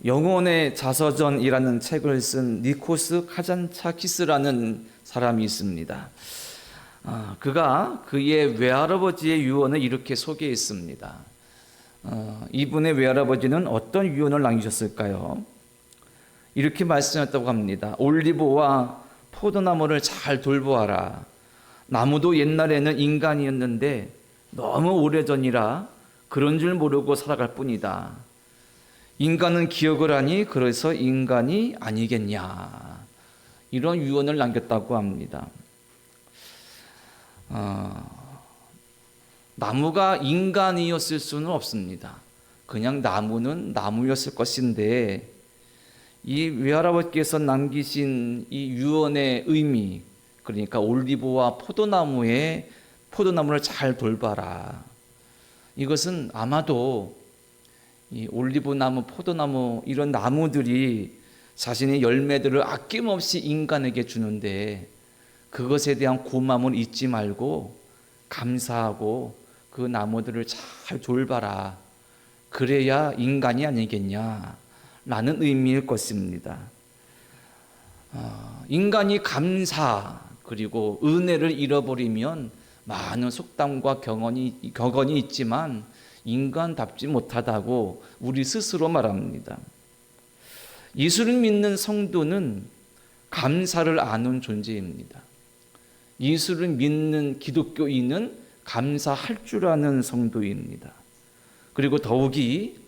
영혼의 자서전이라는 책을 쓴 니코스 카잔차키스라는 사람이 있습니다. 그가 그의 외할아버지의 유언을 이렇게 소개했습니다. 이분의 외할아버지는 어떤 유언을 남기셨을까요? 이렇게 말씀하셨다고 합니다. 올리브와 포도나무를 잘 돌보아라. 나무도 옛날에는 인간이었는데 너무 오래전이라 그런 줄 모르고 살아갈 뿐이다. 인간은 기억을 하니 그래서 인간이 아니겠냐. 이런 유언을 남겼다고 합니다. 나무가 인간이었을 수는 없습니다. 그냥 나무는 나무였을 것인데 이 외할아버지께서 남기신 이 유언의 의미, 그러니까 올리브와 포도나무를 잘 돌봐라. 이것은 아마도 이 올리브나무, 포도나무 이런 나무들이 자신의 열매들을 아낌없이 인간에게 주는데 그것에 대한 고마움을 잊지 말고 감사하고 그 나무들을 잘 돌봐라. 그래야 인간이 아니겠냐 라는 의미일 것입니다. 인간이 감사 그리고 은혜를 잃어버리면 많은 속담과 격언이 있지만 인간답지 못하다고 우리 스스로 말합니다. 예수를 믿는 성도는 감사를 아는 존재입니다. 예수를 믿는 기독교인은 감사할 줄 아는 성도입니다. 그리고 더욱이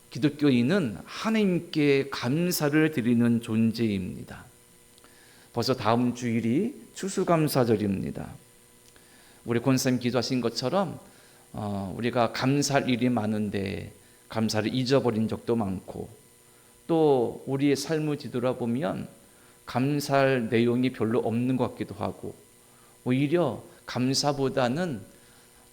기독교인은 하나님께 감사를 드리는 존재입니다. 벌써 다음 주일이 추수감사절입니다. 우리 권사님 기도하신 것처럼 우리가 감사할 일이 많은데 감사를 잊어버린 적도 많고 또 우리의 삶을 뒤돌아보면 감사할 내용이 별로 없는 것 같기도 하고 오히려 감사보다는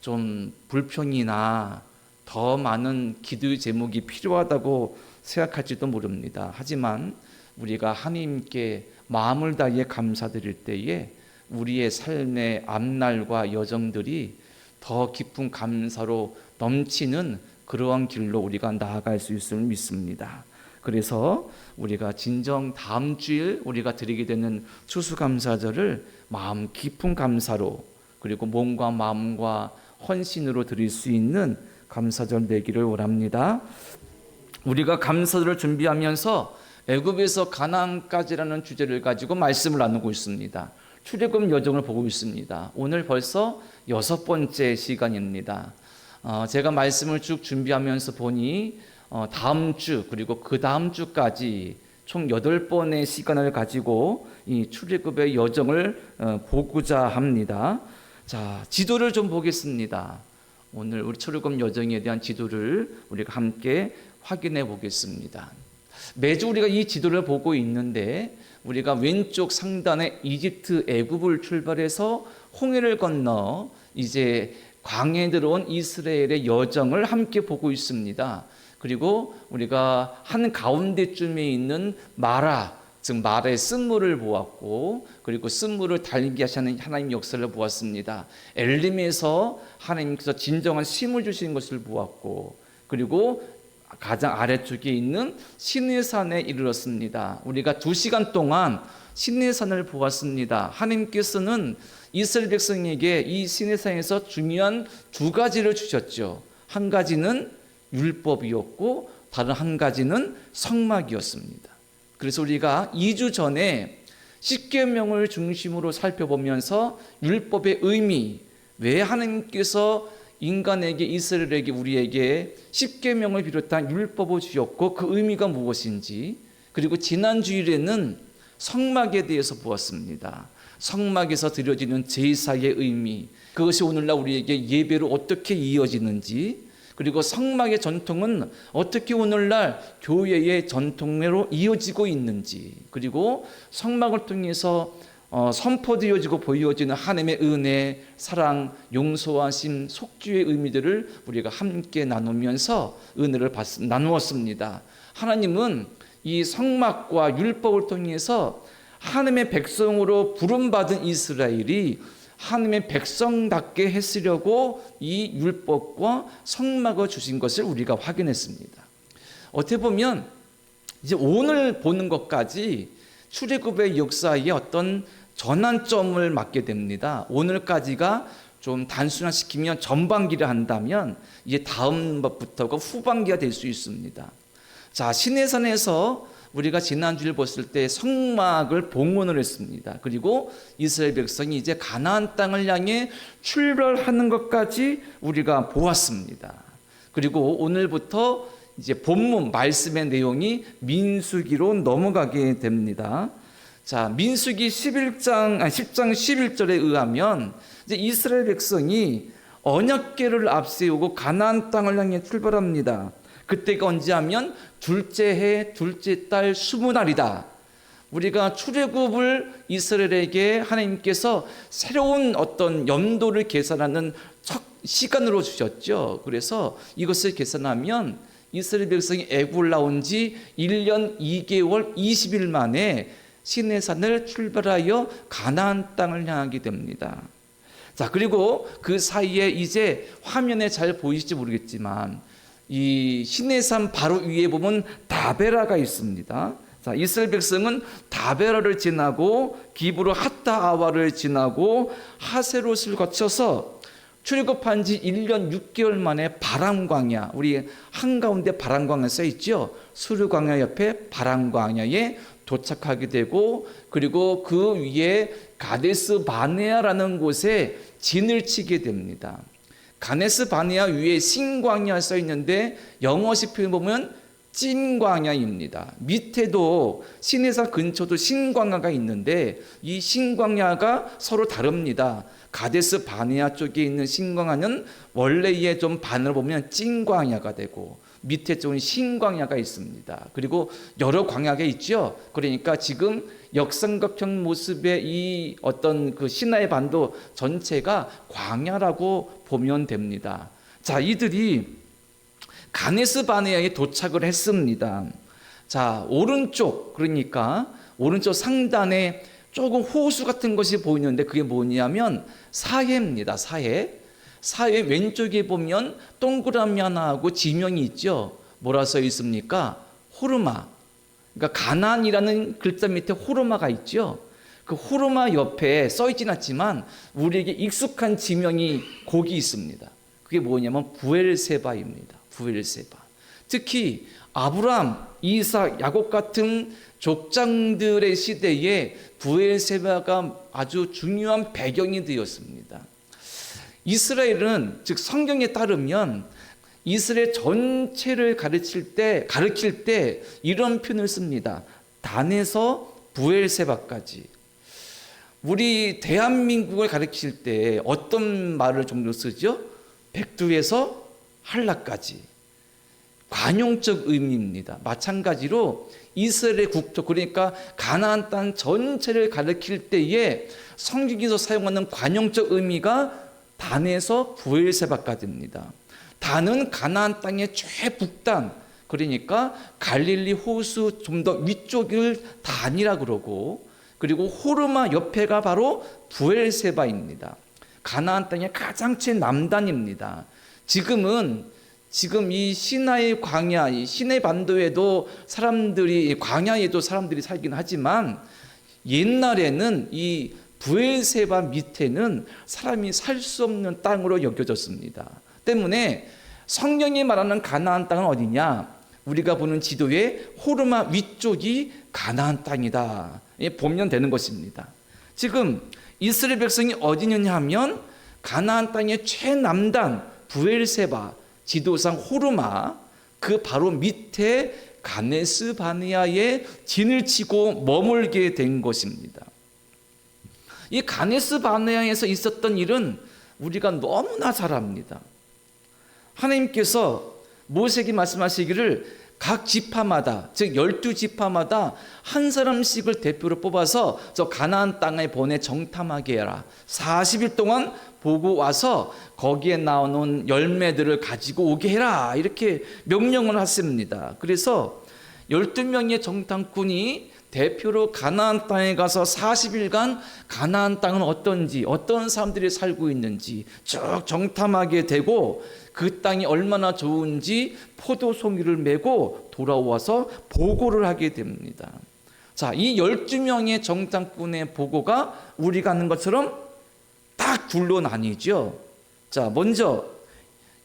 좀 불평이나 더 많은 기도의 제목이 필요하다고 생각할지도 모릅니다. 하지만 우리가 하나님께 마음을 다해 감사드릴 때에 우리의 삶의 앞날과 여정들이 더 깊은 감사로 넘치는 그러한 길로 우리가 나아갈 수 있음을 믿습니다. 그래서 우리가 진정 다음 주일 우리가 드리게 되는 추수감사절을 마음 깊은 감사로 그리고 몸과 마음과 헌신으로 드릴 수 있는 감사절 되기를 원합니다. 우리가 감사절을 준비하면서 애굽에서 가나안까지라는 주제를 가지고 말씀을 나누고 있습니다. 출애굽 여정을 보고 있습니다. 오늘 벌써 6번째 시간입니다. 제가 말씀을 쭉 준비하면서 보니 다음 주 그리고 그 다음 주까지 총 8번의 시간을 가지고 이 출애굽의 여정을 보고자 합니다. 자, 지도를 좀 보겠습니다. 오늘 우리 출애굽 여정에 대한 지도를 우리가 함께 확인해 보겠습니다. 매주 우리가 이 지도를 보고 있는데 우리가 왼쪽 상단에 이집트 애굽을 출발해서 홍해를 건너 이제 광야에 들어온 이스라엘의 여정을 함께 보고 있습니다. 그리고 우리가 한 가운데쯤에 있는 마라, 즉 마라의 쓴물을 보았고 그리고 쓴물을 달리게 하시는 하나님 역사를 보았습니다. 엘림에서 하나님께서 진정한 쉼을 주시는 것을 보았고 그리고 가장 아래쪽에 있는 시내산에 이르렀습니다. 우리가 2시간 동안 시내산을 보았습니다. 하나님께서는 이스라엘 백성에게 이 시내산에서 중요한 2가지를 주셨죠. 한 가지는 율법이었고 다른 한 가지는 성막이었습니다. 그래서 우리가 2주 전에 십계명을 중심으로 살펴보면서 율법의 의미, 왜 하나님께서 인간에게 이스라엘에게 우리에게 십계명을 비롯한 율법을 주셨고 그 의미가 무엇인지 그리고 지난 주일에는 성막에 대해서 보았습니다. 성막에서 드려지는 제사의 의미 그것이 오늘날 우리에게 예배로 어떻게 이어지는지 그리고 성막의 전통은 어떻게 오늘날 교회의 전통으로 이어지고 있는지 그리고 성막을 통해서 선포되어지고 보여지는 하나님의 은혜, 사랑, 용서하심, 속죄의 의미들을 우리가 함께 나누면서 은혜를 나누었습니다. 하나님은 이 성막과 율법을 통해서 하나님의 백성으로 부름받은 이스라엘이 하나님의 백성답게 했으려고 이 율법과 성막을 주신 것을 우리가 확인했습니다. 어떻게 보면 이제 오늘 보는 것까지 출애굽의 역사의 어떤 전환점을 맞게 됩니다. 오늘까지가 좀 단순화시키면 전반기를 한다면 이제 다음 것부터가 후반기가 될 수 있습니다. 자, 시내산에서 우리가 지난주를 봤을 때 성막을 봉헌을 했습니다. 그리고 이스라엘 백성이 이제 가나안 땅을 향해 출발하는 것까지 우리가 보았습니다. 그리고 오늘부터 이제 본문 말씀의 내용이 민수기로 넘어가게 됩니다. 자, 민수기 10장 11절에 의하면 이제 이스라엘 백성이 언약궤를 앞세우고 가나안 땅을 향해 출발합니다. 그때가 언제 하면 둘째 해 둘째 달 20날이다. 우리가 출애굽을 이스라엘에게 하나님께서 새로운 어떤 연도를 계산하는 첫 시간으로 주셨죠. 그래서 이것을 계산하면 이스라엘 백성이 애굽을 나온 지 1년 2개월 20일 만에 시내산을 출발하여 가나안 땅을 향하게 됩니다. 자, 그리고 그 사이에 이제 화면에 잘 보이실지 모르겠지만 이 시내산 바로 위에 보면 다베라가 있습니다. 자, 이스라엘 백성은 다베라를 지나고 기브로 핫다아와를 지나고 하세롯을 거쳐서 출애굽한 지 1년 6개월 만에 바람광야, 우리 한가운데 바람광야 써 있죠. 수르광야 옆에 바람광야에 도착하게 되고, 그리고 그 위에 가데스 바네아라는 곳에 진을 치게 됩니다. 가데스 바네아 위에 신광야 써 있는데 영어식 표현 보면 찐광야입니다. 밑에도 시내산 근처도 신광야가 있는데 이 신광야가 서로 다릅니다. 가데스 바네아 쪽에 있는 신광야는 원래의 좀 반을 보면 찐광야가 되고 밑에 쪽은 신광야가 있습니다. 그리고 여러 광야가 있죠. 그러니까 지금 역삼각형 모습의 이 어떤 그 시나이 반도 전체가 광야라고 보면 됩니다. 자, 이들이 가데스 바네아에 도착을 했습니다. 자, 오른쪽, 그러니까 오른쪽 상단에 조금 호수 같은 것이 보이는데 그게 뭐냐면 사해입니다. 사해. 사해 왼쪽에 보면 동그라미 하나하고 지명이 있죠. 뭐라 써 있습니까? 호르마. 그러니까 가나안이라는 글자 밑에 호르마가 있죠. 그 호르마 옆에 써 있진 않지만 우리에게 익숙한 지명이 거기 있습니다. 그게 뭐냐면 부엘세바입니다. 부엘세바. 특히 아브람, 이삭, 야곱 같은 족장들의 시대에 부엘세바가 아주 중요한 배경이 되었습니다. 이스라엘은, 즉 성경에 따르면 이스라엘 전체를 가르칠 때 이런 표현을 씁니다. 단에서 부엘세바까지. 우리 대한민국을 가르칠 때 어떤 말을 종종 쓰죠? 백두에서 한라까지. 관용적 의미입니다. 마찬가지로 이스라엘의 국토, 그러니까 가나안 땅 전체를 가리킬 때에 성경에서 사용하는 관용적 의미가 단에서 부엘세바까지입니다. 단은 가나안 땅의 최북단, 그러니까 갈릴리 호수 좀 더 위쪽을 단이라 그러고, 그리고 호르마 옆에가 바로 부엘세바입니다. 가나안 땅의 가장 최남단입니다. 지금 이 시나이 광야, 이 시내 반도에도 광야에도 사람들이 살긴 하지만 옛날에는 이 부엘세바 밑에는 사람이 살 수 없는 땅으로 여겨졌습니다. 때문에 성경이 말하는 가나안 땅은 어디냐? 우리가 보는 지도에 호르마 위쪽이 가나안 땅이다. 보면 되는 것입니다. 지금 이스라엘 백성이 어디 있느냐 하면 가나안 땅의 최남단 부엘세바, 지도상 호르마, 그 바로 밑에 가데스 바네아에 진을 치고 머물게 된 것입니다. 이 가데스 바네아에서 있었던 일은 우리가 너무나 잘 압니다. 하나님께서 모세에게 말씀하시기를 각 지파마다, 즉 12지파마다 한 사람씩을 대표로 뽑아서 저 가나안 땅에 보내 정탐하게 해라. 40일 동안 보고 와서 거기에 나오는 열매들을 가지고 오게 해라. 이렇게 명령을 하십니다. 그래서 12명의 정탐꾼이 대표로 가나안 땅에 가서 40일간 가나안 땅은 어떤지, 어떤 사람들이 살고 있는지 쭉 정탐하게 되고, 그 땅이 얼마나 좋은지 포도송이를 메고 돌아와서 보고를 하게 됩니다. 자, 이 12명의 정탐꾼의 보고가 우리가 아는 것처럼 딱 둘로 나뉘죠. 자, 먼저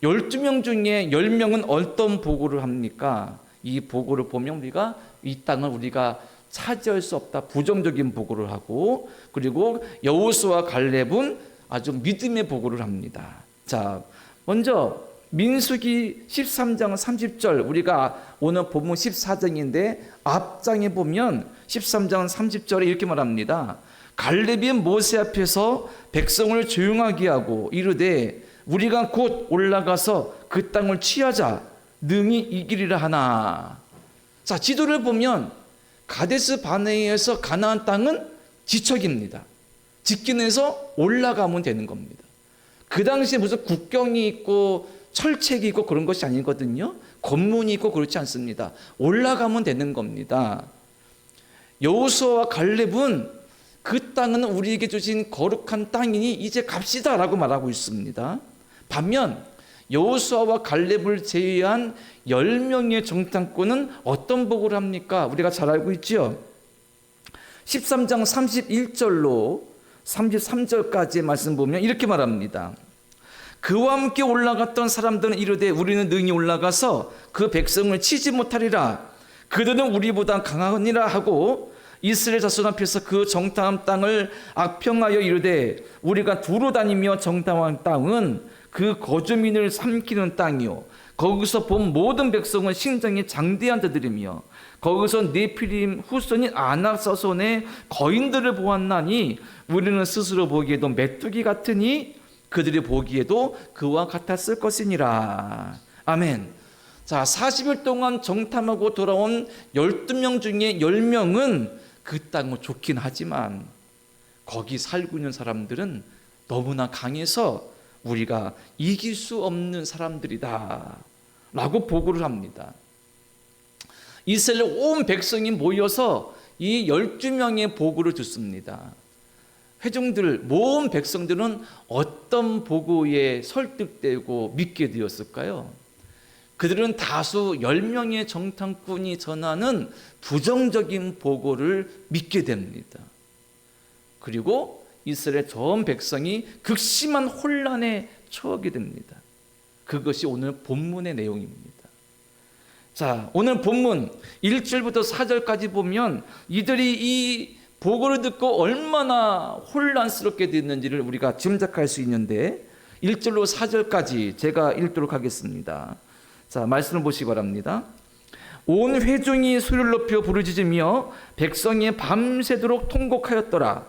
12명 중에 10명은 어떤 보고를 합니까? 이 보고를 보면 우리가 이 땅을 우리가 차지할 수 없다, 부정적인 보고를 하고, 그리고 여호수아와 갈렙은 아주 믿음의 보고를 합니다. 자, 먼저 민수기 13장 30절, 우리가 오늘 본문 14장인데 앞장에 보면 13장 30절에 이렇게 말합니다. 갈렙이 모세 앞에서 백성을 조용하게 하고 이르되 우리가 곧 올라가서 그 땅을 취하자, 능히 이기리라 하나. 자, 지도를 보면 가데스 바네아에서 가나안 땅은 지척입니다. 직진해서 올라가면 되는 겁니다. 그 당시에 무슨 국경이 있고 철책이 있고 그런 것이 아니거든요. 건문이 있고 그렇지 않습니다. 올라가면 되는 겁니다. 여호수아와 갈렙은 그 땅은 우리에게 주신 거룩한 땅이니 이제 갑시다 라고 말하고 있습니다. 반면 여호수아와 갈렙을 제외한 10명의 정탐꾼은 어떤 보고를 합니까? 우리가 잘 알고 있죠. 13장 31절로 33절까지의 말씀 보면 이렇게 말합니다. 그와 함께 올라갔던 사람들은 이르되 우리는 능히 올라가서 그 백성을 치지 못하리라. 그들은 우리보다 강하니라 하고 이스라엘 자손 앞에서 그 정탐한 땅을 악평하여 이르되 우리가 두루 다니며 정탐한 땅은 그 거주민을 삼키는 땅이요 거기서 본 모든 백성은 신장이 장대한 자들이며 거기서 네피림 후손인 아낙 자손의 거인들을 보았나니 우리는 스스로 보기에도 메뚜기 같으니 그들이 보기에도 그와 같았을 것이니라. 아멘. 자, 40일 동안 정탐하고 돌아온 12명 중에 10명은 그 땅을 좋긴 하지만 거기 살고 있는 사람들은 너무나 강해서 우리가 이길 수 없는 사람들이다 라고 보고를 합니다. 이스라엘 온 백성이 모여서 이 12명의 보고를 듣습니다. 회중들, 모든 백성들은 어떤 보고에 설득되고 믿게 되었을까요? 그들은 다수 10명의 정탐꾼이 전하는 부정적인 보고를 믿게 됩니다. 그리고 이스라엘 전 백성이 극심한 혼란에 처하게 됩니다. 그것이 오늘 본문의 내용입니다. 자, 오늘 본문 1절부터 4절까지 보면 이들이 이 보고를 듣고 얼마나 혼란스럽게 됐는지를 우리가 짐작할 수 있는데 1절로 4절까지 제가 읽도록 하겠습니다. 자, 말씀을 보시기 바랍니다. 온 회중이 소리를 높여 부르짖으며 백성이 밤새도록 통곡하였더라.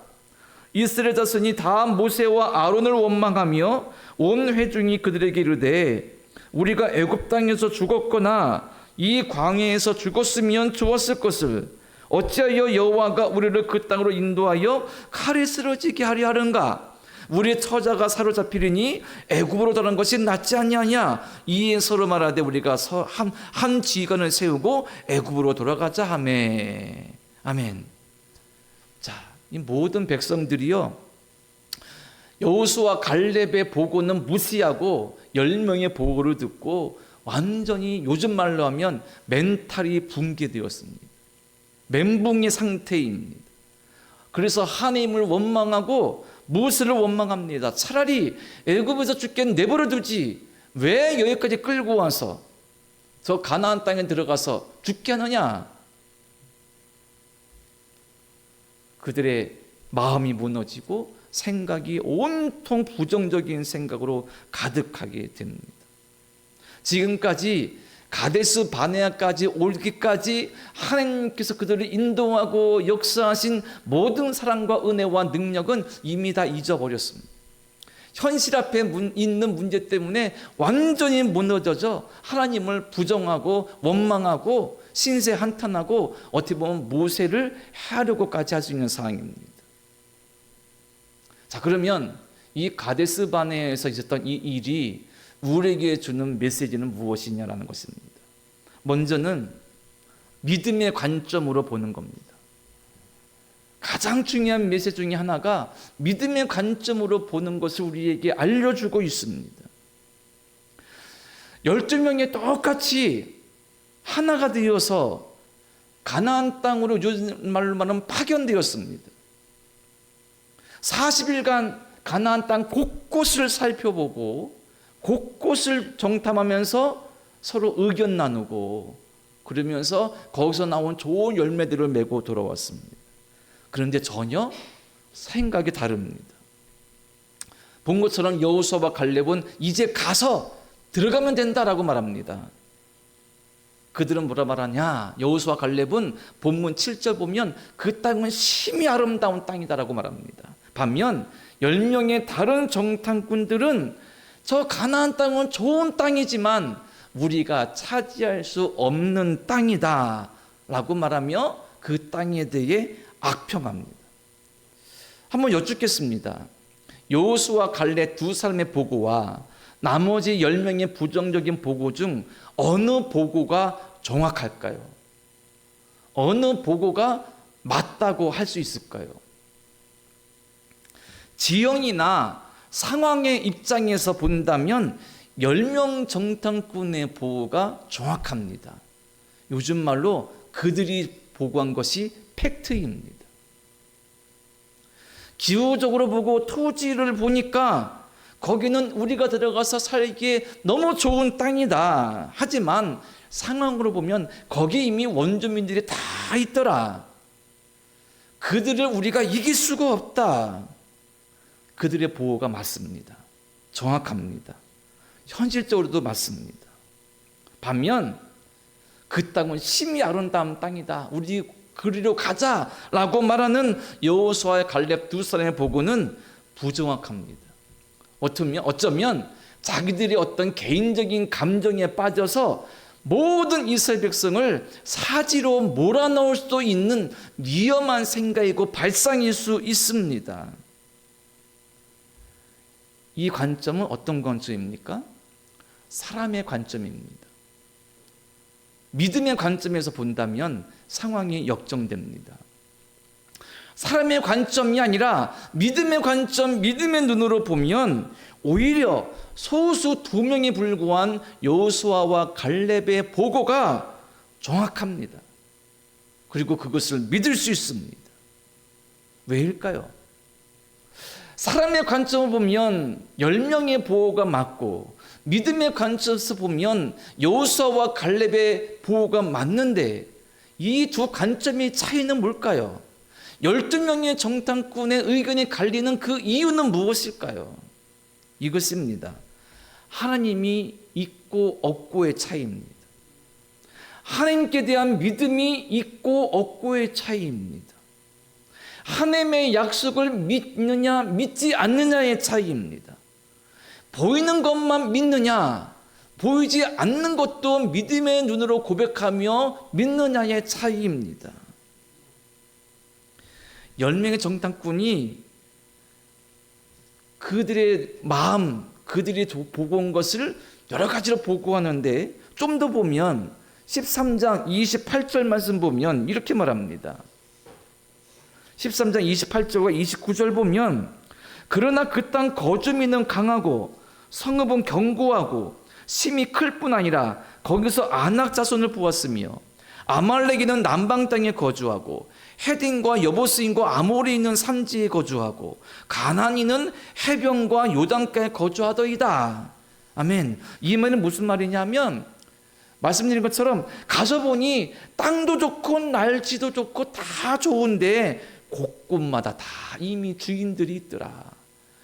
이스라엘 자손이 다 모세와 아론을 원망하며 온 회중이 그들에게 이르되 우리가 애굽 땅에서 죽었거나 이 광야에서 죽었으면 좋았을 것을 어찌하여 여호와가 우리를 그 땅으로 인도하여 칼에 쓰러지게 하려 하는가? 우리의 처자가 사로잡히리니 애굽으로 떠난 것이 낫지 아니하냐? 이에 서로 말하되 우리가 한 지휘관을 세우고 애굽으로 돌아가자 하매. 아멘. 자, 이 모든 백성들이요 여호수아 갈렙의 보고는 무시하고 10명의 보고를 듣고 완전히 요즘 말로 하면 멘탈이 붕괴되었습니다. 멘붕의 상태입니다. 그래서 하나님을 원망하고 모세를 원망합니다. 차라리 애굽에서 죽게 내버려 두지 왜 여기까지 끌고 와서 저 가나안 땅에 들어가서 죽게 하느냐. 그들의 마음이 무너지고 생각이 온통 부정적인 생각으로 가득하게 됩니다. 지금까지 가데스 바네아까지 오기까지 하나님께서 그들을 인도하고 역사하신 모든 사랑과 은혜와 능력은 이미 다 잊어버렸습니다. 현실 앞에 있는 문제 때문에 완전히 무너져서 하나님을 부정하고 원망하고 신세 한탄하고 어떻게 보면 모세를 해하려고까지 할 수 있는 상황입니다. 자, 그러면 이 가데스 바네아에서 있었던 이 일이 우리에게 주는 메시지는 무엇이냐라는 것입니다. 먼저는 믿음의 관점으로 보는 겁니다. 가장 중요한 메시지 중에 하나가 믿음의 관점으로 보는 것을 우리에게 알려주고 있습니다. 12명이 똑같이 하나가 되어서 가나안 땅으로 요즘 말로 말하면 파견되었습니다. 40일간 가나안 땅 곳곳을 살펴보고 곳곳을 정탐하면서 서로 의견 나누고 그러면서 거기서 나온 좋은 열매들을 메고 돌아왔습니다. 그런데 전혀 생각이 다릅니다. 본 것처럼 여호수아와 갈렙은 이제 가서 들어가면 된다라고 말합니다. 그들은 뭐라 말하냐? 여호수아 갈렙은 본문 7절 보면 그 땅은 심히 아름다운 땅이다라고 말합니다. 반면 10명의 다른 정탐꾼들은 저 가나안 땅은 좋은 땅이지만 우리가 차지할 수 없는 땅이다 라고 말하며 그 땅에 대해 악평합니다. 한번 여쭙겠습니다. 여호수아 갈렙 두 사람의 보고와 나머지 10명의 부정적인 보고 중 어느 보고가 정확할까요? 어느 보고가 맞다고 할 수 있을까요? 지형이나 상황의 입장에서 본다면 10명 정탐꾼의 보고가 정확합니다. 요즘 말로 그들이 보고한 것이 팩트입니다. 기후적으로 보고 토지를 보니까 거기는 우리가 들어가서 살기에 너무 좋은 땅이다. 하지만 상황으로 보면 거기 이미 원주민들이 다 있더라. 그들을 우리가 이길 수가 없다. 그들의 보고가 맞습니다. 정확합니다. 현실적으로도 맞습니다. 반면 그 땅은 심히 아름다운 땅이다. 우리 그리로 가자라고 말하는 여호수아의 갈렙 두 사람의 보고는 부정확합니다. 어쩌면 자기들이 어떤 개인적인 감정에 빠져서 모든 이스라엘 백성을 사지로 몰아넣을 수도 있는 위험한 생각이고 발상일 수 있습니다. 이 관점은 어떤 관점입니까? 사람의 관점입니다. 믿음의 관점에서 본다면 상황이 역정됩니다. 사람의 관점이 아니라 믿음의 관점, 믿음의 눈으로 보면 오히려 소수 2명이 불과한 여호수아와 갈렙의 보고가 정확합니다. 그리고 그것을 믿을 수 있습니다. 왜일까요? 사람의 관점을 보면 10명의 보고가 맞고 믿음의 관점에서 보면 여호수아와 갈렙의 보고가 맞는데 이 두 관점의 차이는 뭘까요? 12명의 정탐꾼의 의견이 갈리는 그 이유는 무엇일까요? 이것입니다. 하나님이 있고 없고의 차이입니다. 하나님께 대한 믿음이 있고 없고의 차이입니다. 하나님의 약속을 믿느냐 믿지 않느냐의 차이입니다. 보이는 것만 믿느냐 보이지 않는 것도 믿음의 눈으로 고백하며 믿느냐의 차이입니다. 10명의 정탐꾼이 그들의 마음, 그들이 보고 온 것을 여러 가지로 보고하는데 좀 더 보면 13장 28절 말씀 보면 이렇게 말합니다. 13장 28절과 29절 보면 그러나 그 땅 거주민은 강하고 성읍은 견고하고 심히 클 뿐 아니라 거기서 아낙 자손을 보았으며 아말렉인은 남방 땅에 거주하고 헤딘과 여보스인과 아모리인은 산지에 거주하고 가나안인은 해변과 요단가에 거주하더이다. 아멘. 이 말은 무슨 말이냐면 말씀드린 것처럼 가서 보니 땅도 좋고 날씨도 좋고 다 좋은데 곳곳마다 다 이미 주인들이 있더라.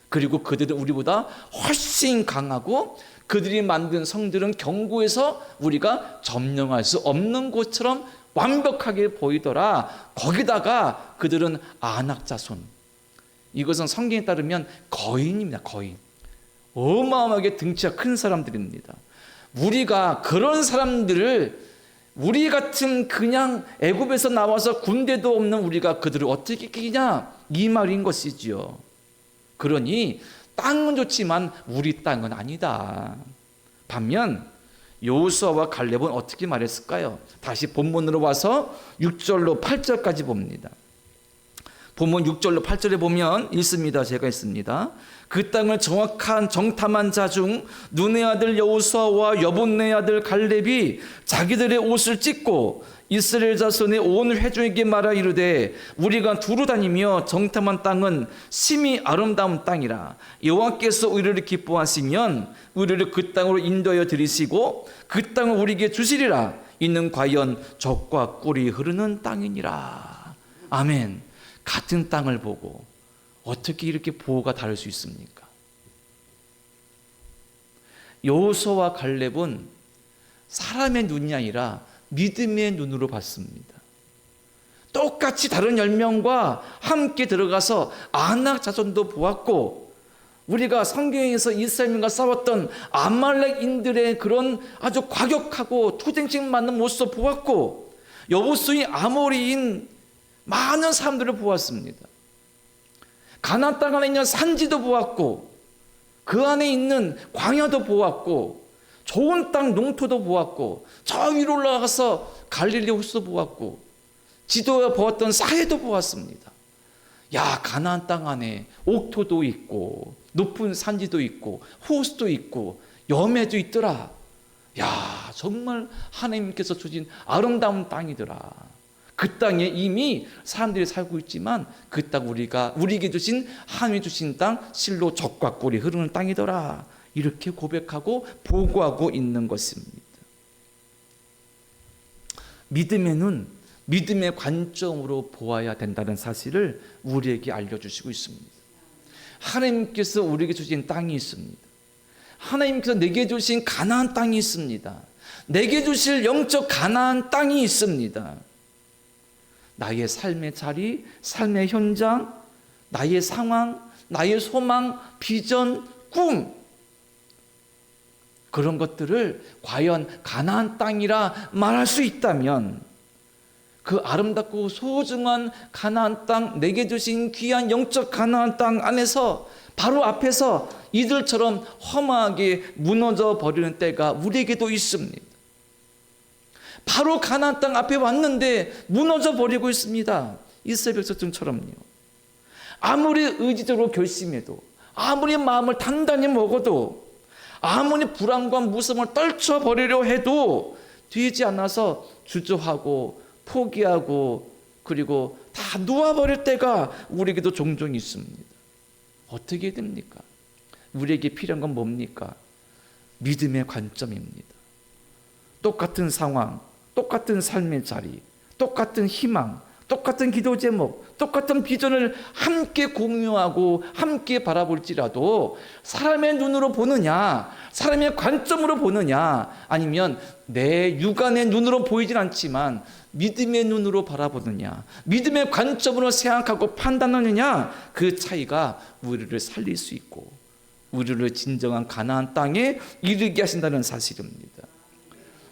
그리고 그들은 우리보다 훨씬 강하고 그들이 만든 성들은 견고해서 우리가 점령할 수 없는 곳처럼 완벽하게 보이더라. 거기다가 그들은 아낙 자손. 이것은 성경에 따르면 거인입니다. 거인. 어마어마하게 덩치가 큰 사람들입니다. 우리가 그런 사람들을 우리 같은 그냥 애굽에서 나와서 군대도 없는 우리가 그들을 어떻게 이기냐 이 말인 것이지요. 그러니 땅은 좋지만 우리 땅은 아니다. 반면 여호수아와 갈렙은 어떻게 말했을까요? 다시 본문으로 와서 6절로 8절까지 봅니다. 보면 6절로 8절에 보면 있습니다. 제가 있습니다. 그 땅을 정확한 정탐한 자 중 눈의 아들 여호수아와 여분네 아들 갈렙이 자기들의 옷을 찢고 이스라엘 자손의 온 회중에게 말하 이르되 우리가 두루 다니며 정탐한 땅은 심히 아름다운 땅이라. 여호와께서 우리를 기뻐하시면 우리를 그 땅으로 인도하여 들이시고 그 땅을 우리에게 주시리라. 이는 과연 젖과 꿀이 흐르는 땅이니라. 아멘. 같은 땅을 보고 어떻게 이렇게 보호가 다를 수 있습니까? 여호수아와 갈렙은 사람의 눈이 아니라 믿음의 눈으로 봤습니다. 똑같이 다른 10명과 함께 들어가서 아낙 자손도 보았고, 우리가 성경에서 이스라엘민과 싸웠던 아말렉인들의 그런 아주 과격하고 투쟁심 많은 모습도 보았고, 여부수인 아모리인 많은 사람들을 보았습니다. 가나안 땅 안에 있는 산지도 보았고, 그 안에 있는 광야도 보았고, 좋은 땅 농토도 보았고, 저 위로 올라가서 갈릴리 호수도 보았고, 지도에 보았던 사해도 보았습니다. 야, 가나안 땅 안에 옥토도 있고 높은 산지도 있고 호수도 있고 염해도 있더라. 야, 정말 하나님께서 주신 아름다운 땅이더라. 그 땅에 이미 사람들이 살고 있지만 그 땅 우리에게 주신 하나님이 주신 땅 실로 젖과 꿀이 흐르는 땅이더라. 이렇게 고백하고 보고하고 있는 것입니다. 믿음의 눈, 믿음의 관점으로 보아야 된다는 사실을 우리에게 알려주시고 있습니다. 하나님께서 우리에게 주신 땅이 있습니다. 하나님께서 내게 주신 가나안 땅이 있습니다. 내게 주실 영적 가나안 땅이 있습니다. 나의 삶의 자리, 삶의 현장, 나의 상황, 나의 소망, 비전, 꿈, 그런 것들을 과연 가나안 땅이라 말할 수 있다면 그 아름답고 소중한 가나안 땅, 내게 주신 귀한 영적 가나안 땅 안에서 바로 앞에서 이들처럼 험하게 무너져 버리는 때가 우리에게도 있습니다. 바로 가나안 땅 앞에 왔는데 무너져 버리고 있습니다. 이스라엘 백성들처럼요. 아무리 의지적으로 결심해도, 아무리 마음을 단단히 먹어도, 아무리 불안과 무서움을 떨쳐버리려 해도 되지 않아서 주저하고 포기하고 그리고 다 놓아버릴 때가 우리에게도 종종 있습니다. 어떻게 해야 됩니까? 우리에게 필요한 건 뭡니까? 믿음의 관점입니다. 똑같은 상황, 똑같은 삶의 자리, 똑같은 희망, 똑같은 기도 제목, 똑같은 비전을 함께 공유하고 함께 바라볼지라도 사람의 눈으로 보느냐, 사람의 관점으로 보느냐, 아니면 내 육안의 눈으로 보이진 않지만 믿음의 눈으로 바라보느냐, 믿음의 관점으로 생각하고 판단하느냐, 그 차이가 우리를 살릴 수 있고 우리를 진정한 가나안 땅에 이르게 하신다는 사실입니다.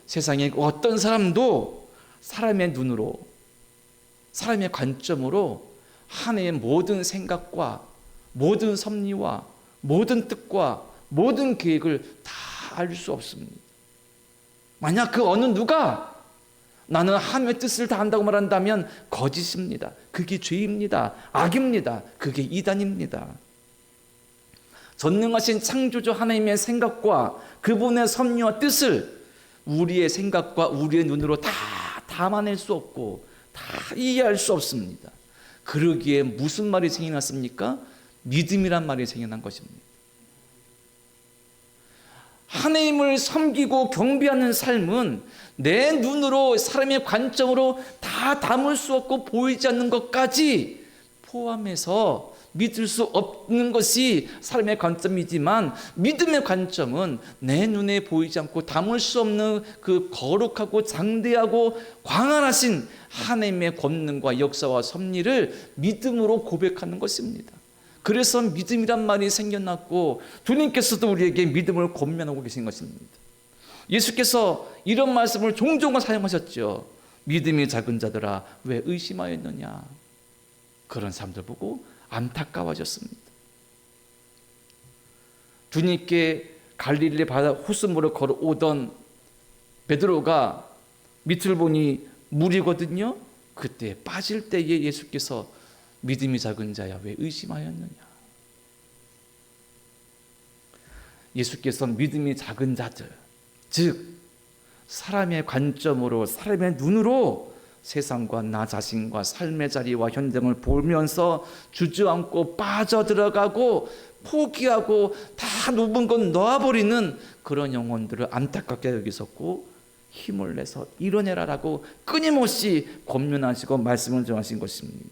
세상에 어떤 사람도 사람의 눈으로, 사람의 관점으로 하나님의 모든 생각과 모든 섭리와 모든 뜻과 모든 계획을 다 알 수 없습니다. 만약 그 어느 누가 나는 하나님의 뜻을 다 안다고 말한다면 거짓입니다. 그게 죄입니다. 악입니다. 그게 이단입니다. 전능하신 창조주 하나님의 생각과 그분의 섭리와 뜻을 우리의 생각과 우리의 눈으로 다 담아낼 수 없고 다 이해할 수 없습니다. 그러기에 무슨 말이 생겨났습니까? 믿음이란 말이 생겨난 것입니다. 하나님을 섬기고 경배하는 삶은 내 눈으로 사람의 관점으로 다 담을 수 없고 보이지 않는 것까지 포함해서 믿을 수 없는 것이 사람의 관점이지만 믿음의 관점은 내 눈에 보이지 않고 담을 수 없는 그 거룩하고 장대하고 광활하신 하나님의 권능과 역사와 섭리를 믿음으로 고백하는 것입니다. 그래서 믿음이란 말이 생겨났고 주님께서도 우리에게 믿음을 권면하고 계신 것입니다. 예수께서 이런 말씀을 종종 사용하셨죠. 믿음이 작은 자들아 왜 의심하였느냐. 그런 사람들 보고 안타까워졌습니다. 주님께 갈릴리 바다 호수물을 걸어오던 베드로가 밑을 보니 물이거든요. 그때 빠질 때에 예수께서 믿음이 작은 자야 왜 의심하였느냐. 예수께서는 믿음이 작은 자들, 즉 사람의 관점으로, 사람의 눈으로 세상과 나 자신과 삶의 자리와 현장을 보면서 주저앉고 빠져들어가고 포기하고 다 눕은 건 놓아버리는 그런 영혼들을 안타깝게 여기셨고 힘을 내서 이뤄내라라고 끊임없이 권면하시고 말씀을 전하신 것입니다.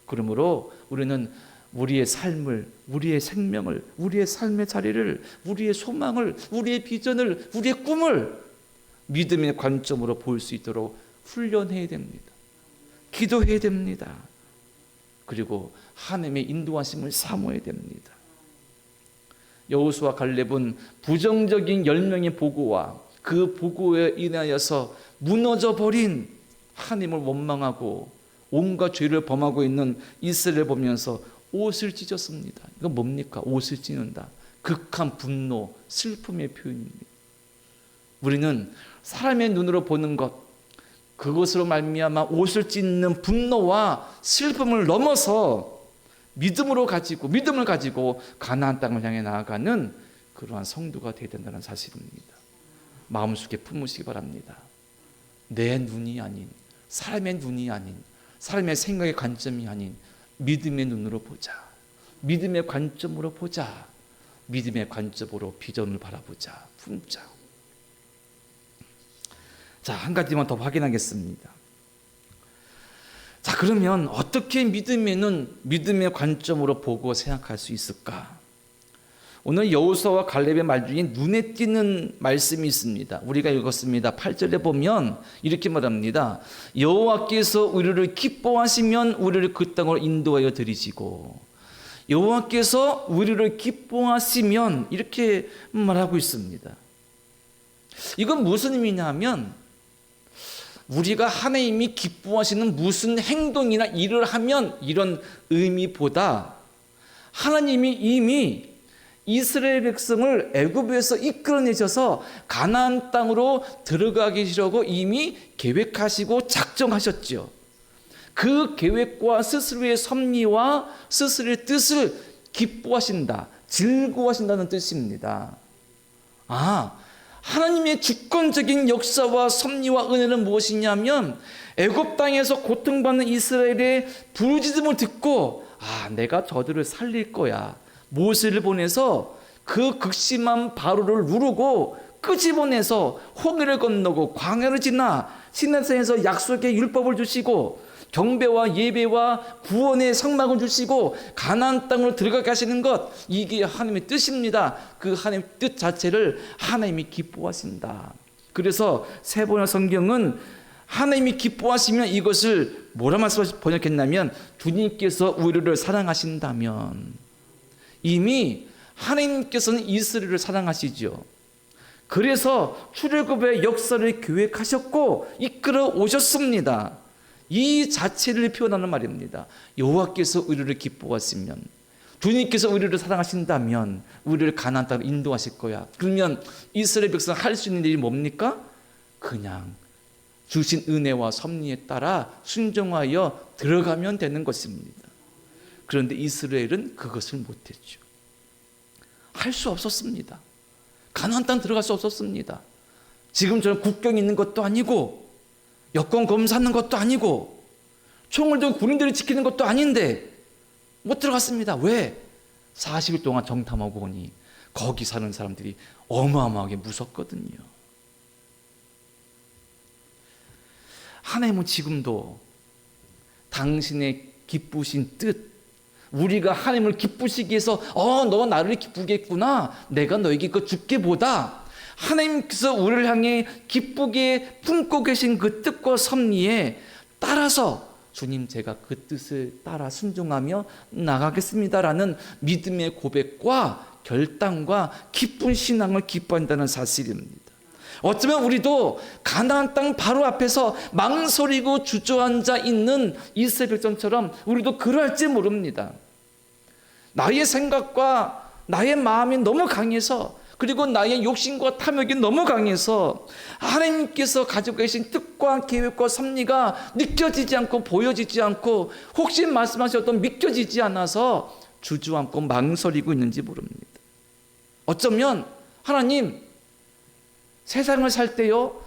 그러므로 우리는 우리의 삶을, 우리의 생명을, 우리의 삶의 자리를, 우리의 소망을, 우리의 비전을, 우리의 꿈을 믿음의 관점으로 볼 수 있도록 훈련해야 됩니다. 기도해야 됩니다. 그리고 하나님의 인도하심을 사모해야 됩니다. 여호수아 갈렙은 부정적인 10명의 보고와 그 보고에 인하여서 무너져 버린 하나님을 원망하고 온갖 죄를 범하고 있는 이스라엘을 보면서 옷을 찢었습니다. 이건 뭡니까? 옷을 찢는다. 극한 분노, 슬픔의 표현입니다. 우리는 사람의 눈으로 보는 것, 그것으로 말미암아 옷을 찢는 분노와 슬픔을 넘어서 믿음을 가지고 가나안 땅을 향해 나아가는 그러한 성도가 되어야 된다는 사실입니다. 마음속에 품으시기 바랍니다. 내 눈이 아닌, 사람의 눈이 아닌, 사람의 생각의 관점이 아닌 믿음의 눈으로 보자. 믿음의 관점으로 보자. 믿음의 관점으로 비전을 바라보자. 품자. 자, 한 가지만 더 확인하겠습니다. 자, 그러면 어떻게 믿음의 관점으로 보고 생각할 수 있을까? 오늘 여호수아와 갈렙의 말 중에 눈에 띄는 말씀이 있습니다. 우리가 읽었습니다. 8절에 보면 이렇게 말합니다. 여호와께서 우리를 기뻐하시면 우리를 그 땅으로 인도하여 들이시고, 여호와께서 우리를 기뻐하시면 이렇게 말하고 있습니다. 이건 무슨 의미냐면 우리가 하나님이 기뻐하시는 무슨 행동이나 일을 하면 이런 의미보다 하나님이 이미 이스라엘 백성을 애굽에서 이끌어내셔서 가나안 땅으로 들어가게 하시려고 이미 계획하시고 작정하셨죠. 그 계획과 스스로의 섭리와 스스로의 뜻을 기뻐하신다, 즐거워하신다는 뜻입니다. 하나님의 주권적인 역사와 섭리와 은혜는 무엇이냐면 애굽 땅에서 고통받는 이스라엘의 부르짖음을 듣고 내가 저들을 살릴 거야. 모세를 보내서 그 극심한 바로를 누르고 끄집어내서 홍해를 건너고 광야를 지나 시내산에서 약속의 율법을 주시고 경배와 예배와 구원의 상막을 주시고 가나안 땅으로 들어가게 하시는 것, 이게 하나님의 뜻입니다. 그 하나님의 뜻 자체를 하나님이 기뻐하신다. 그래서 세 번의 성경은 하나님이 기뻐하시면 이것을 뭐라 번역했냐면 주님께서 우리를 사랑하신다면, 이미 하나님께서는 이스라엘을 사랑하시죠. 그래서 출애굽의 역사를 계획하셨고 이끌어 오셨습니다. 이 자체를 표현하는 말입니다. 여호와께서 우리를 기뻐하시면, 주님께서 우리를 사랑하신다면 우리를 가나안 땅으로 인도하실 거야. 그러면 이스라엘 백성 할 수 있는 일이 뭡니까? 그냥 주신 은혜와 섭리에 따라 순종하여 들어가면 되는 것입니다. 그런데 이스라엘은 그것을 못했죠. 할 수 없었습니다. 가나안 땅 들어갈 수 없었습니다. 지금처럼 국경이 있는 것도 아니고 여권 검사하는 것도 아니고 총을 들고 군인들이 지키는 것도 아닌데 못 들어갔습니다. 왜? 40일 동안 정탐하고 오니 거기 사는 사람들이 어마어마하게 무섭거든요. 하나님은 지금도 당신의 기쁘신 뜻, 우리가 하나님을 기쁘시기 위해서 너 나를 기쁘게 했구나, 내가 너에게 그 줄게 보다, 하나님께서 우리를 향해 기쁘게 품고 계신 그 뜻과 섭리에 따라서 주님 제가 그 뜻을 따라 순종하며 나가겠습니다라는 믿음의 고백과 결단과 기쁜 신앙을 기뻐한다는 사실입니다. 어쩌면 우리도 가나안 땅 바로 앞에서 망설이고 주저앉아 있는 이스라엘 백성처럼 우리도 그럴지 모릅니다. 나의 생각과 나의 마음이 너무 강해서 그리고 나의 욕심과 탐욕이 너무 강해서 하나님께서 가지고 계신 뜻과 계획과 섭리가 느껴지지 않고 보여지지 않고 혹시 말씀하셔도 믿겨지지 않아서 주저앉고 망설이고 있는지 모릅니다. 어쩌면 하나님, 세상을 살 때요,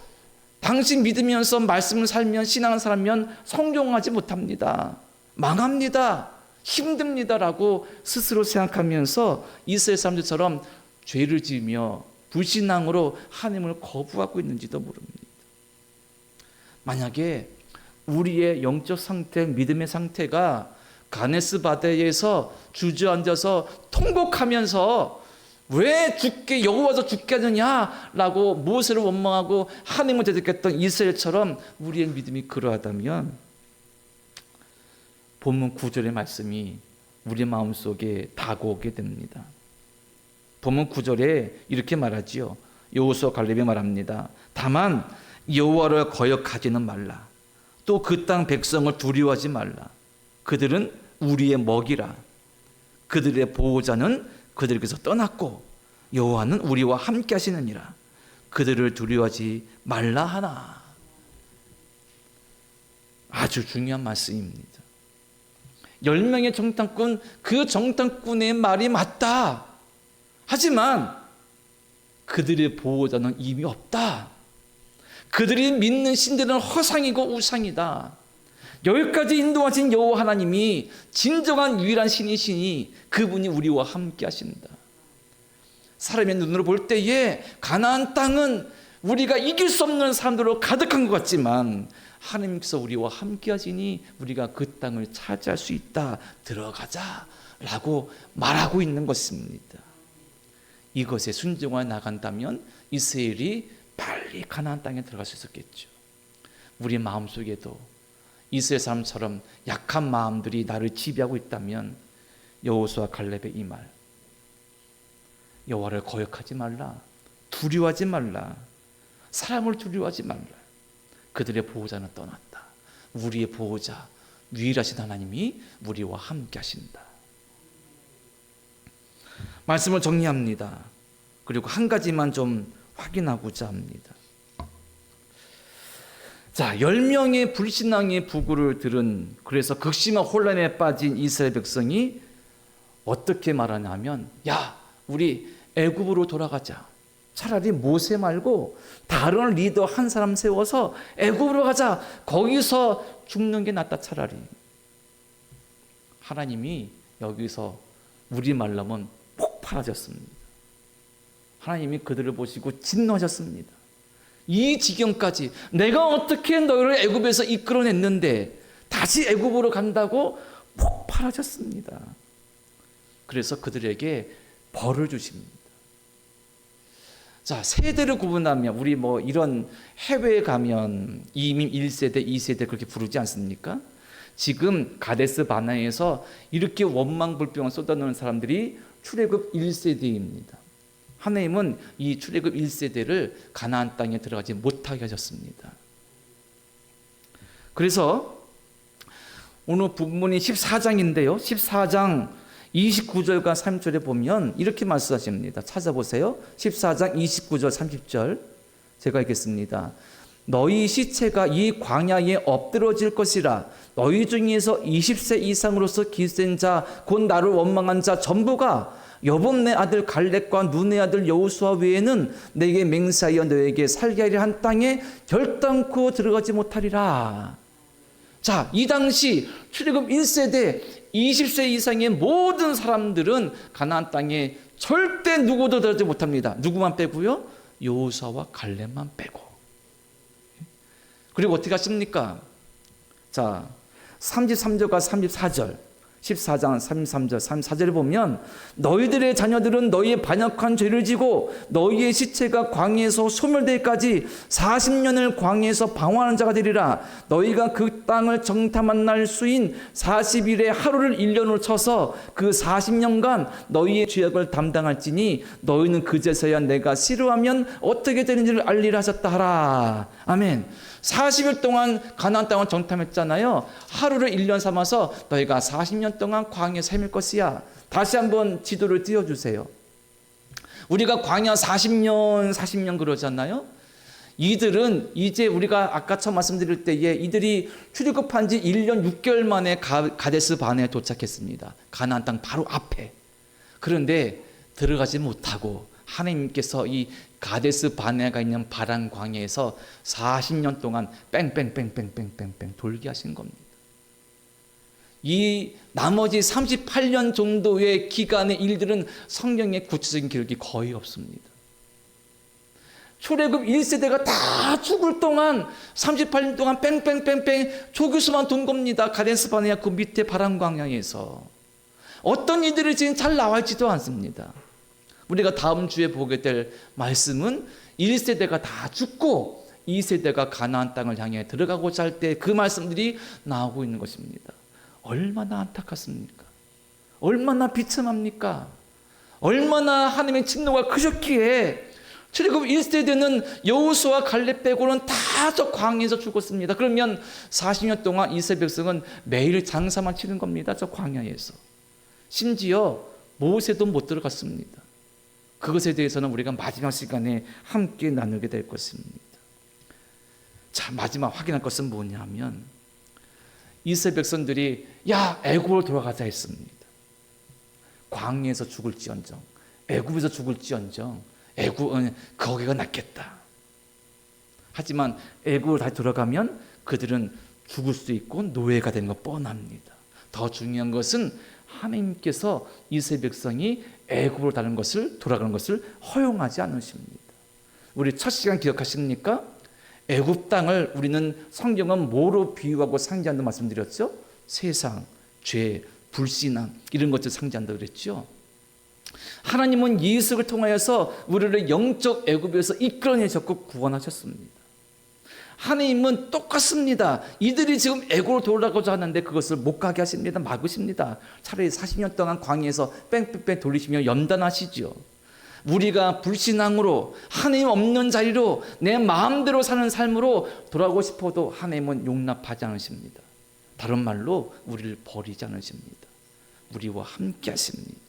당신 믿으면서 말씀을 살면, 신앙을 살면 성공하지 못합니다. 망합니다. 힘듭니다라고 스스로 생각하면서 이스라엘 사람들처럼 죄를 지으며 불신앙으로 하나님을 거부하고 있는지도 모릅니다. 만약에 우리의 영적 상태, 믿음의 상태가 가네스 바다에서 주저앉아서 통곡하면서 왜 죽게 여호와서 죽게 하느냐라고 모세를 원망하고 하나님을 대적했던 이스라엘처럼 우리의 믿음이 그러하다면 본문 9절의 말씀이 우리 마음속에 다가오게 됩니다. 본문 9절에 이렇게 말하지요. 여호수아 갈렙이 말합니다. 다만 여호와를 거역하지는 말라. 또 그 땅 백성을 두려워하지 말라. 그들은 우리의 먹이라. 그들의 보호자는 그들에게서 떠났고 여호와는 우리와 함께 하시느니라. 그들을 두려워하지 말라 하나. 아주 중요한 말씀입니다. 10명의 정탐꾼, 그 정탐꾼의 말이 맞다. 하지만 그들의 보호자는 이미 없다. 그들이 믿는 신들은 허상이고 우상이다. 여기까지 인도하신 여호와 하나님이 진정한 유일한 신이시니 그분이 우리와 함께 하신다. 사람의 눈으로 볼 때에 가나안 땅은 우리가 이길 수 없는 사람들로 가득한 것 같지만 하나님께서 우리와 함께 하시니 우리가 그 땅을 차지할 수 있다. 들어가자 라고 말하고 있는 것입니다. 이것에 순종하여 나간다면 이스라엘이 빨리 가나안 땅에 들어갈 수 있었겠죠. 우리 마음속에도 이스라엘 사람처럼 약한 마음들이 나를 지배하고 있다면 여호수아 갈렙의 이 말, 여호와를 거역하지 말라, 두려워하지 말라, 사람을 두려워하지 말라. 그들의 보호자는 떠났다. 우리의 보호자, 유일하신 하나님이 우리와 함께 하신다. 말씀을 정리합니다. 그리고 한 가지만 좀 확인하고자 합니다. 자, 10명의 불신앙의 부고를 들은, 그래서 극심한 혼란에 빠진 이스라엘 백성이 어떻게 말하냐면, 야, 우리 애굽으로 돌아가자. 차라리 모세 말고 다른 리더 한 사람 세워서 애굽으로 가자. 거기서 죽는 게 낫다 차라리. 하나님이 여기서 우리 말로는 폭발하셨습니다. 하나님이 그들을 보시고 진노하셨습니다. 이 지경까지 내가 어떻게 너희를 애굽에서 이끌어냈는데 다시 애굽으로 간다고 폭발하셨습니다. 그래서 그들에게 벌을 주십니다. 자, 세대를 구분하면 우리 뭐 이런 해외에 가면 이민 1세대, 2세대 그렇게 부르지 않습니까? 지금 가데스 바네아에서 이렇게 원망불평을 쏟아내는 사람들이 출애굽 1세대입니다. 하나님은 이 출애굽 1세대를 가나안 땅에 들어가지 못하게 하셨습니다. 그래서 오늘 본문이 14장인데요. 14장 29절과 30절에 보면 이렇게 말씀하십니다. 찾아보세요. 14장 29절 30절 제가 읽겠습니다. 너희 시체가 이 광야에 엎드러질 것이라. 너희 중에서 20세 이상으로서 기센 자 곧 나를 원망한 자 전부가 여본네 아들 갈렙과 눈의 아들 여호수아 외에는 내게 맹세하여 너에게 살게 하리라 한 땅에 결단코 들어가지 못하리라. 자, 이 당시 출애굽 1세대 20세 이상의 모든 사람들은 가나안 땅에 절대 누구도 들어가지 못합니다. 누구만 빼고요? 여호수아와 갈렙만 빼고. 그리고 어떻게 하십니까? 자, 33절과 34절 14장 33절 34절에 보면 너희들의 자녀들은 너희의 반역한 죄를 지고 너희의 시체가 광야에서 소멸되기까지 40년을 광야에서 방황하는 자가 되리라. 너희가 그 땅을 정탐한 날 수인 40일의 하루를 1년으로 쳐서 그 40년간 너희의 죄악을 담당할지니 너희는 그제서야 내가 싫어하면 어떻게 되는지를 알리라 하셨다 하라. 아멘. 40일 동안 가나안 땅을 정탐했잖아요. 하루를 1년 삼아서 너희가 40년 동안 광야에 헤맬 것이야. 다시 한번 지도를 띄워주세요. 우리가 광야 40년 그러잖아요. 이들은 이제 우리가 아까 처음 말씀드릴 때에 이들이 출애굽한 지 1년 6개월 만에 가데스 바네에 도착했습니다. 가나안 땅 바로 앞에. 그런데 들어가지 못하고 하나님께서 이 가데스 바네가 있는 바란 광야에서 40년 동안 뺑뺑뺑뺑뺑뺑뺑 돌게 하신 겁니다. 이 나머지 38년 정도의 기간의 일들은 성경에 구체적인 기록이 거의 없습니다. 출애굽 1세대가 다 죽을 동안 38년 동안 뺑뺑뺑뺑 조교수만 돈 겁니다. 가데스 바네아 그 밑에 바란 광야에서 어떤 이들이 지금 잘 나와있지도 않습니다. 우리가 다음 주에 보게 될 말씀은 1세대가 다 죽고 2세대가 가나안 땅을 향해 들어가고자 할 때 그 말씀들이 나오고 있는 것입니다. 얼마나 안타깝습니까? 얼마나 비참합니까? 얼마나 하나님의 진노가 크셨기에 출애굽 1세대는 여호수아 갈렙 빼고는 다 저 광야에서 죽었습니다. 그러면 40년 동안 이스라엘 백성은 매일 장사만 치는 겁니다. 저 광야에서. 심지어 모세도 못 들어갔습니다. 그것에 대해서는 우리가 마지막 시간에 함께 나누게 될 것입니다. 자, 마지막 확인할 것은 뭐냐면 이스라엘 백성들이 애굽으로 돌아가자 했습니다. 광야에서 죽을지언정, 애굽에서 죽을지언정 애굽은 거기가 낫겠다. 하지만 애굽으로 다시 돌아가면 그들은 죽을 수 있고 노예가 되는 거 뻔합니다. 더 중요한 것은 하나님께서 이스라엘 백성이 애굽으로 돌아가는 것을 허용하지 않으십니다. 우리 첫 시간 기억하십니까? 애굽 땅을 우리는 성경은 뭐로 비유하고 상징한다고 말씀드렸죠? 세상, 죄, 불신앙 이런 것들 상징한다고 그랬죠. 하나님은 예수를 통하여서 우리를 영적 애굽에서 이끌어내셨고 구원하셨습니다. 하나님은 똑같습니다. 이들이 지금 애굽으로 돌아가고자 하는데 그것을 못 가게 하십니다. 막으십니다. 차라리 40년 동안 광야에서 뺑뺑뺑 돌리시며 연단하시죠. 우리가 불신앙으로 하나님 없는 자리로 내 마음대로 사는 삶으로 돌아가고 싶어도 하나님은 용납하지 않으십니다. 다른 말로 우리를 버리지 않으십니다. 우리와 함께 하십니다.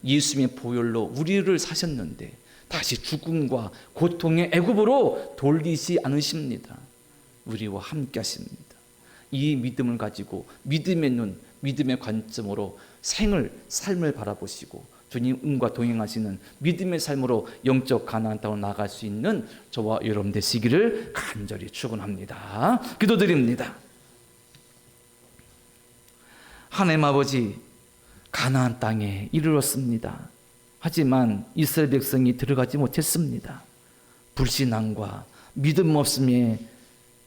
예수님의 보혈로 우리를 사셨는데 다시 죽음과 고통의 애굽으로 돌리지 않으십니다. 우리와 함께 하십니다. 이 믿음을 가지고 믿음의 눈, 믿음의 관점으로 삶을 바라보시고 주님과 동행하시는 믿음의 삶으로 영적 가나안 땅으로 나아갈 수 있는 저와 여러분 되시기를 간절히 축원합니다. 기도드립니다. 하나님 아버지, 가나안 땅에 이르렀습니다. 하지만 이스라엘 백성이 들어가지 못했습니다. 불신앙과 믿음 없음의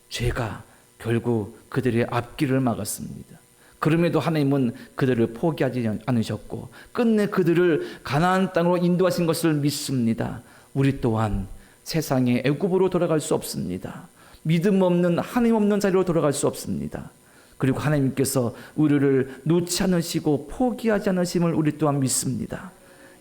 죄가 결국 그들의 앞길을 막았습니다. 그럼에도 하나님은 그들을 포기하지 않으셨고 끝내 그들을 가나안 땅으로 인도하신 것을 믿습니다. 우리 또한 세상의 애굽으로 돌아갈 수 없습니다. 믿음 없는 하나님 없는 자리로 돌아갈 수 없습니다. 그리고 하나님께서 우리를 놓지 않으시고 포기하지 않으심을 우리 또한 믿습니다.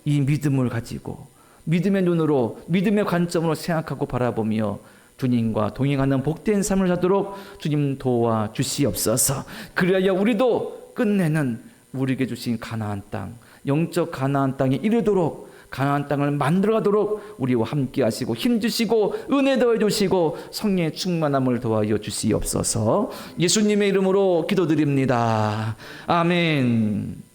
이 믿음을 가지고 믿음의 눈으로 믿음의 관점으로 생각하고 바라보며 주님과 동행하는 복된 삶을 사도록 주님 도와 주시옵소서. 그리하여 우리도 끝내는 우리에게 주신 가나안 땅, 영적 가나안 땅에 이르도록 가나안 땅을 만들어가도록 우리와 함께 하시고 힘주시고 은혜 더해 주시고 성령의 충만함을 도와여 주시옵소서. 예수님의 이름으로 기도드립니다. 아멘.